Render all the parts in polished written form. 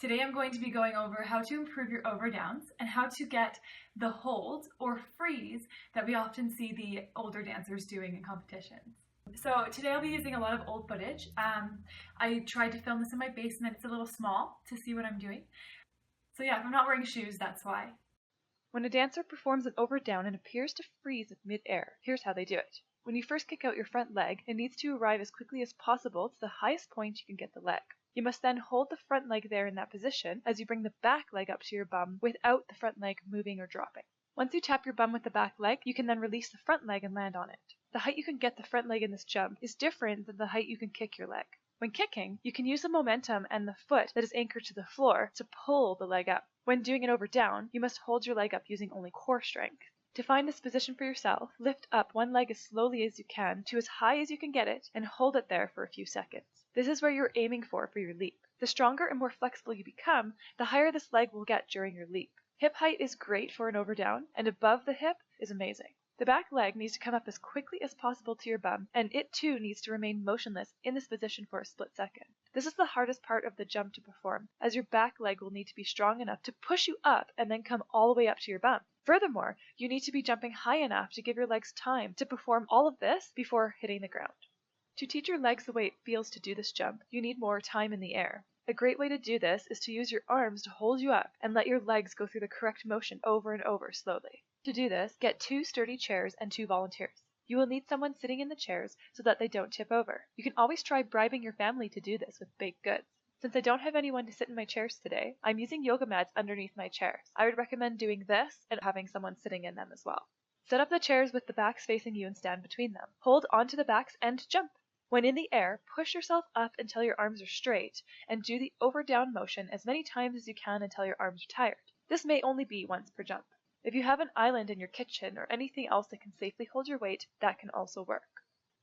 Today I'm going to be going over how to improve your overdowns and how to get the hold or freeze that we often see the older dancers doing in competitions. So today I'll be using a lot of old footage. I tried to film this in my basement. It's a little small to see what I'm doing. So yeah, if I'm not wearing shoes, that's why. When a dancer performs an overdown and appears to freeze at mid-air, here's how they do it. When you first kick out your front leg, it needs to arrive as quickly as possible to the highest point you can get the leg. You must then hold the front leg there in that position as you bring the back leg up to your bum without the front leg moving or dropping. Once you tap your bum with the back leg, you can then release the front leg and land on it. The height you can get the front leg in this jump is different than the height you can kick your leg. When kicking, you can use the momentum and the foot that is anchored to the floor to pull the leg up. When doing an overdown, you must hold your leg up using only core strength. To find this position for yourself, lift up one leg as slowly as you can to as high as you can get it and hold it there for a few seconds. This is where you're aiming for your leap. The stronger and more flexible you become, the higher this leg will get during your leap. Hip height is great for an overdown, and above the hip is amazing. The back leg needs to come up as quickly as possible to your bum, and it too needs to remain motionless in this position for a split second. This is the hardest part of the jump to perform, as your back leg will need to be strong enough to push you up and then come all the way up to your bum. Furthermore, you need to be jumping high enough to give your legs time to perform all of this before hitting the ground. To teach your legs the way it feels to do this jump, you need more time in the air. A great way to do this is to use your arms to hold you up and let your legs go through the correct motion over and over slowly. To do this, get 2 sturdy chairs and 2 volunteers. You will need someone sitting in the chairs so that they don't tip over. You can always try bribing your family to do this with baked goods. Since I don't have anyone to sit in my chairs today, I'm using yoga mats underneath my chairs. I would recommend doing this and having someone sitting in them as well. Set up the chairs with the backs facing you and stand between them. Hold onto the backs and jump. When in the air, push yourself up until your arms are straight and do the over-down motion as many times as you can until your arms are tired. This may only be once per jump. If you have an island in your kitchen or anything else that can safely hold your weight, that can also work.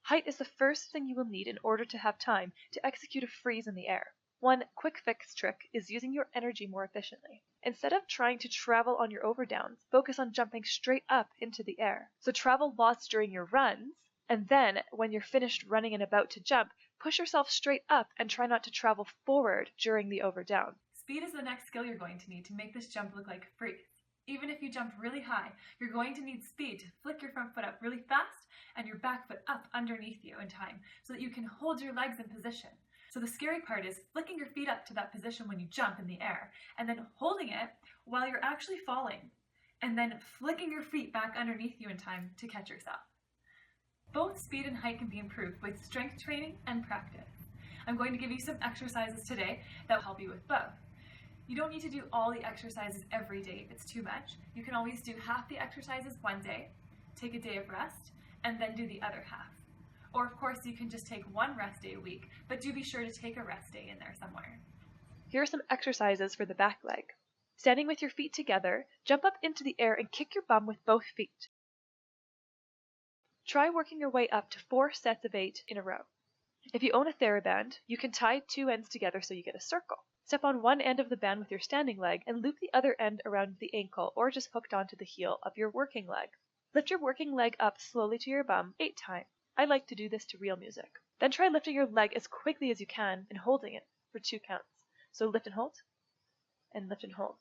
Height is the first thing you will need in order to have time to execute a freeze in the air. One quick fix trick is using your energy more efficiently. Instead of trying to travel on your overdowns, focus on jumping straight up into the air. So travel lots during your runs, and then when you're finished running and about to jump, push yourself straight up and try not to travel forward during the overdown. Speed is the next skill you're going to need to make this jump look like a freeze. Even if you jump really high, you're going to need speed to flick your front foot up really fast and your back foot up underneath you in time so that you can hold your legs in position. So the scary part is flicking your feet up to that position when you jump in the air and then holding it while you're actually falling and then flicking your feet back underneath you in time to catch yourself. Both speed and height can be improved with strength training and practice. I'm going to give you some exercises today that will help you with both. You don't need to do all the exercises every day if it's too much. You can always do half the exercises one day, take a day of rest, and then do the other half. Or of course you can just take one rest day a week, but do be sure to take a rest day in there somewhere. Here are some exercises for the back leg. Standing with your feet together, jump up into the air and kick your bum with both feet. Try working your way up to 4 sets of 8 in a row. If you own a TheraBand, you can tie 2 ends together so you get a circle. Step on one end of the band with your standing leg and loop the other end around the ankle or just hooked onto the heel of your working leg. Lift your working leg up slowly to your bum 8 times. I like to do this to real music. Then try lifting your leg as quickly as you can and holding it for 2 counts. So lift and hold, and lift and hold.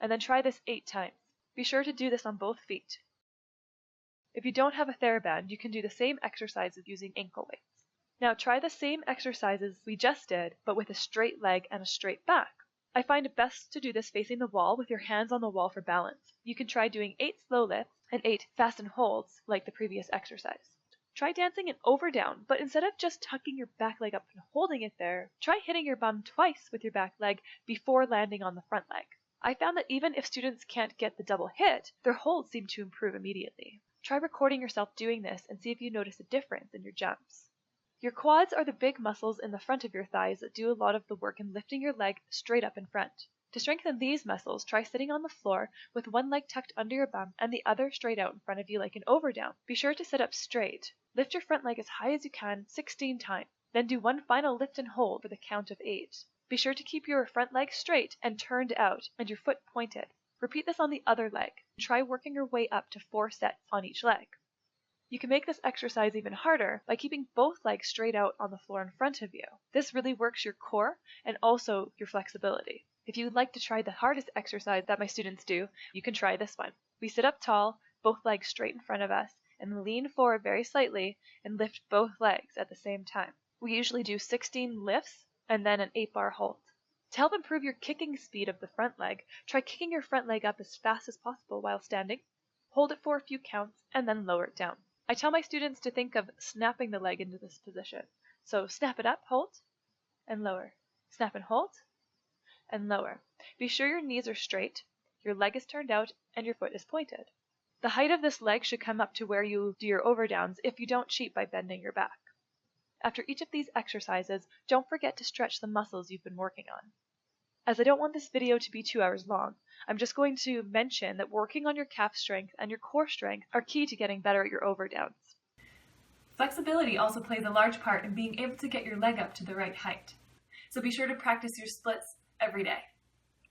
And then try this 8 times. Be sure to do this on both feet. If you don't have a TheraBand, you can do the same exercises using ankle weights. Now try the same exercises we just did, but with a straight leg and a straight back. I find it best to do this facing the wall with your hands on the wall for balance. You can try doing 8 slow lifts and 8 fast and holds like the previous exercise. Try dancing an overdown, but instead of just tucking your back leg up and holding it there, try hitting your bum twice with your back leg before landing on the front leg. I found that even if students can't get the double hit, their holds seem to improve immediately. Try recording yourself doing this and see if you notice a difference in your jumps. Your quads are the big muscles in the front of your thighs that do a lot of the work in lifting your leg straight up in front. To strengthen these muscles, try sitting on the floor with one leg tucked under your bum and the other straight out in front of you like an overdown. Be sure to sit up straight. Lift your front leg as high as you can 16 times. Then do one final lift and hold for the count of 8. Be sure to keep your front leg straight and turned out and your foot pointed. Repeat this on the other leg. Try working your way up to 4 sets on each leg. You can make this exercise even harder by keeping both legs straight out on the floor in front of you. This really works your core and also your flexibility. If you would like to try the hardest exercise that my students do, you can try this one. We sit up tall, both legs straight in front of us, and lean forward very slightly and lift both legs at the same time. We usually do 16 lifts and then an 8-bar hold. To help improve your kicking speed of the front leg, try kicking your front leg up as fast as possible while standing. Hold it for a few counts and then lower it down. I tell my students to think of snapping the leg into this position. So snap it up, hold, and lower. Snap and hold, and lower. Be sure your knees are straight, your leg is turned out, and your foot is pointed. The height of this leg should come up to where you do your overdowns if you don't cheat by bending your back. After each of these exercises, don't forget to stretch the muscles you've been working on. As I don't want this video to be 2 hours long, I'm just going to mention that working on your calf strength and your core strength are key to getting better at your overdowns. Flexibility also plays a large part in being able to get your leg up to the right height. So be sure to practice your splits every day.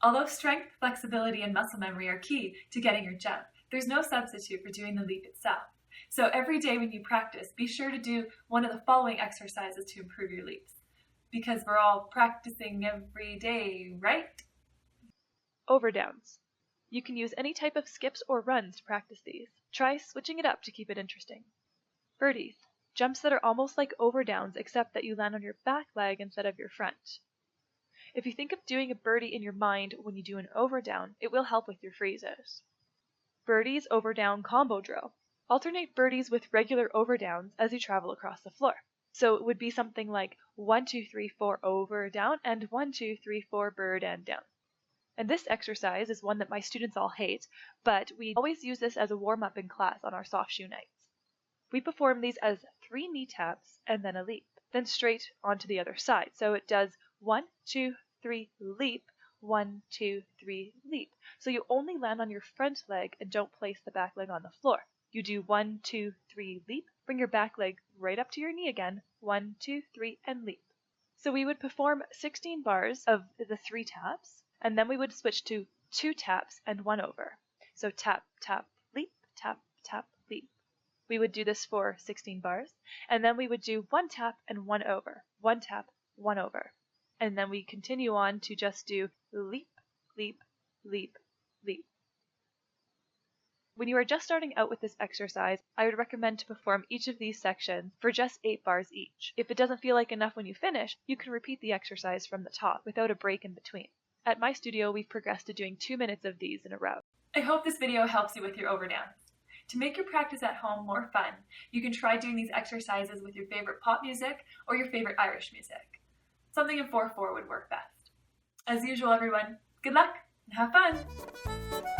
Although strength, flexibility, and muscle memory are key to getting your jump, there's no substitute for doing the leap itself. So every day when you practice, be sure to do one of the following exercises to improve your leaps. Because we're all practicing every day, right? Overdowns. You can use any type of skips or runs to practice these. Try switching it up to keep it interesting. Birdies. Jumps that are almost like overdowns except that you land on your back leg instead of your front. If you think of doing a birdie in your mind when you do an overdown, it will help with your freezes. Birdies overdown combo drill. Alternate birdies with regular overdowns as you travel across the floor. So it would be something like 1, 2, 3, 4 over down and 1, 2, 3, 4 bird and down. And this exercise is one that my students all hate, but we always use this as a warm-up in class on our soft shoe nights. We perform these as 3 knee taps and then a leap, then straight onto the other side. So it does 1, 2, 3 leap, 1, 2, 3 leap. So you only land on your front leg and don't place the back leg on the floor. You do 1, 2, 3 leap, bring your back leg right up to your knee again, 1, 2, 3 and leap. So we would perform 16 bars of the 3 taps, and then we would switch to 2 taps and 1 over. So tap, tap, leap, tap, tap, leap. We would do this for 16 bars, and then we would do 1 tap and 1 over, 1 tap, 1 over. And then we continue on to just do leap, leap, leap, leap. When you are just starting out with this exercise, I would recommend to perform each of these sections for just 8 bars each. If it doesn't feel like enough when you finish, you can repeat the exercise from the top without a break in between. At my studio, we've progressed to doing 2 minutes of these in a row. I hope this video helps you with your overdowns. To make your practice at home more fun, you can try doing these exercises with your favorite pop music or your favorite Irish music. Something in 4/4 would work best. As usual, everyone, good luck and have fun!